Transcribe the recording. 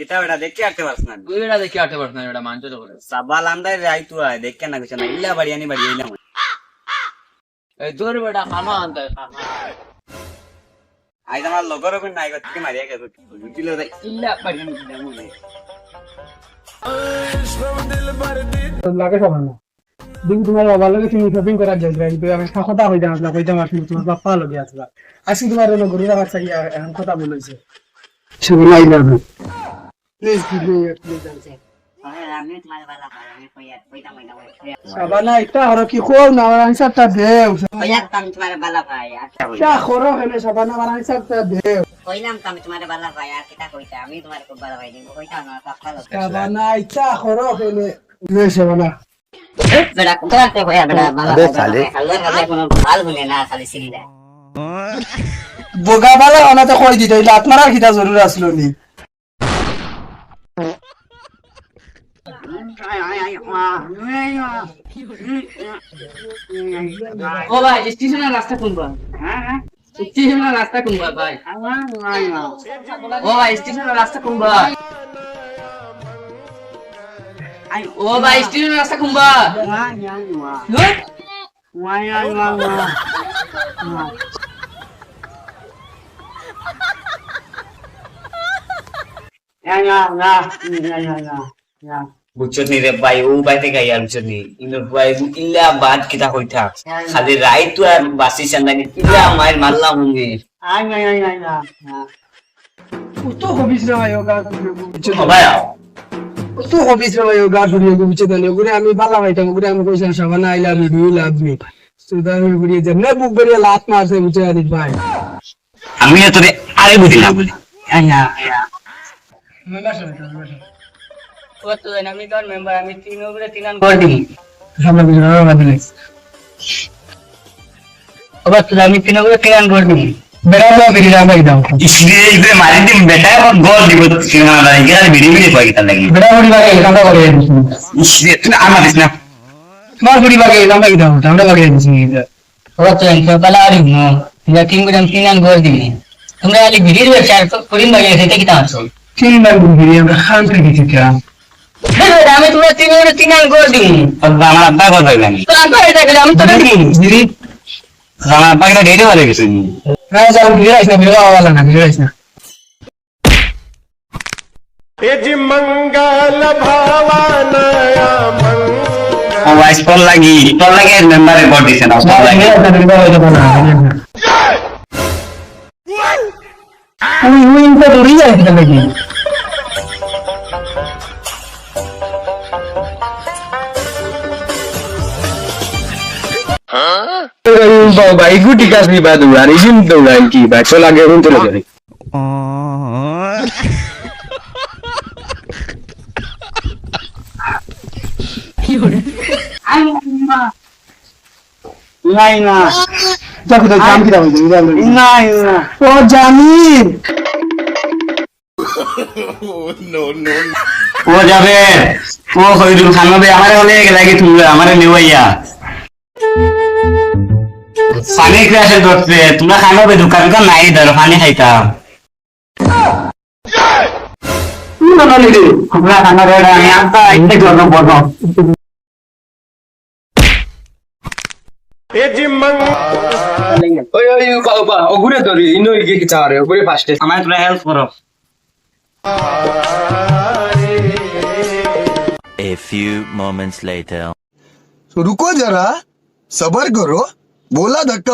কিতা বেটা দেখতে আটতে পারছ না তুই এটা দেখি আটতে পারছ না এটা মানছো তো করে সাবাল আন্দাই রাই তুই আয় দেখকে না কিছু না ইল্লা বাড়ি আনি বাড়ি এলাম এই তোর বেটা খামা আনতে খামা আই আমার লগর ওপর নাই করতে মারিয়া গেছে বুঝিল রে ইল্লা বাড়ি মনে লাগে সবার না দিন তোমার বাবার লগে তুমি শপিং করার যাইবা কিন্তু আমি কথা হই জানা কইতাম আসলে তোমার বাপ্পা লগে আসবা আজকে তোমার হলো গরু রাখার চাই এখন কথা বলেছে শুধু নাই না প্লিজ প্লিজ আমি তোমার বালা ভাই আমি কইতাম সাবানা একটা আর কি কোন না আনসারটা দেও কইলাম তোমার বালা ভাই চা খরো হেলে সাবানা আর আনসারটা দেও কইলাম আমি তোমার বালা ভাই আর কিটা কইতা আমি তোমার খুব বালা ভাই দিব কইতাম না পাপা লোক সাবানা চা খরো হেলে নে সাবানা বেটা কোথাতে কইয়া বেটা বালা ভাই আল্লাহ আল্লাহ কোনো ভাল বলে না খালি সিলিদা বোগা বালা ওনা তো কই দিতে লাত মারার কিটা জরুর আসলো নি ও ভাই স্টেশনের রাস্তা কোনবা হ্যাঁ স্টেশনের রাস্তা কোনবা ভাই ও ভাই স্টেশনের রাস্তা কোনবা ও ভাই স্টেশনের রাস্তা কোনবা বুঝছত নি রে ভাই ও বাইতে গাই আর বুঝছত নি ইনো ভাই ইল্লা বাদ কিতা কইতা খালি রাই তুই আর বাসি চান্দানি ইল্লা মার মারলাম হুঙ্গি তো হবিস না yoga ও ভাই তো হবিস না yoga ধরিয়ে গুছে দেন ওগুরে আমি বালা ভাইতাম ওগুরে আমি কইছিলাম Shabana I love you love me সুদা আমি গুড়িয়ে যেমনে বুক বেরিয়ে লাত মারছে বুঝে আনিস ভাই আমি না তোরে আরে বুঝি না বলি ও তো আমি কোন মেম্বার আমি তিন উপরে তিন আন করে দিই সামনে বিজরা বাদলে ওবা তো আমি তিন উপরে তিন আন করে দিই বেরাবা বেরিয়ে ভাই দাও ইসরে ইসরে মারি দিম বেটা এখন গোল দিব সিনেমা নাই গেল ভিডিও ভিডিও কই কিতা লাগি বেরাবড়ি ভাগে কামটা করে ইসরে তুই আমার দিস না তোমার বুড়ি ভাগে কামটা কি দাও আমরা ভাগে দিছি ওবা তো আমি সকালে আরি নো যা তিন করে তিন আন করে দিই তোমরা আলি ভিডিও শেয়ার করিম ভাই সেটা কি তাছো তিন বার বুড়ি আমরা খান থেকে দিছি কা আমি তোমরা তিন উপরে তিন আন করে দিই আমার আব্বা কল পাইলাম তো আব্বা এটা গেলে আমি তো দিই দিদি আমার আব্বা কিটা ডেটে বলে গেছে না যাও ভিড় আইছ না ভিড় আওয়ালা না ভিড় আইছ না यजि मंगल भावनया मंगल ও ভাই স্পল লাগি মেম্বারে ভোট দিছেন স্পল লাগি উই তো দৌড়ি যায় এটা নাকি भाई गुटी का भी बात हुआ रिजिम दौड़ा की बात चला गया उन चले गए নাই না দেখো তো জাম কি দাও নাই না ও জামিন ও যাবে ও কইরুল খান হবে আমারে বলে লাগি তুমি আমারে নেওয়াইয়া পানি ক্লাসে ধরতে তোমরা খান হবে দোকান তো নাই ধর পানি খাইতাম না না লিদে তোমরা খান হবে আমি আনতা ইতে করব বড় यजि मंगल ओए ओए बाबा ओगुरे धरी इनो इगे की चारे ओगुरे फास्ट আমার তোমরা হেল্প করো A few moments later. तो रुको जरा सबर करो बोला धक्का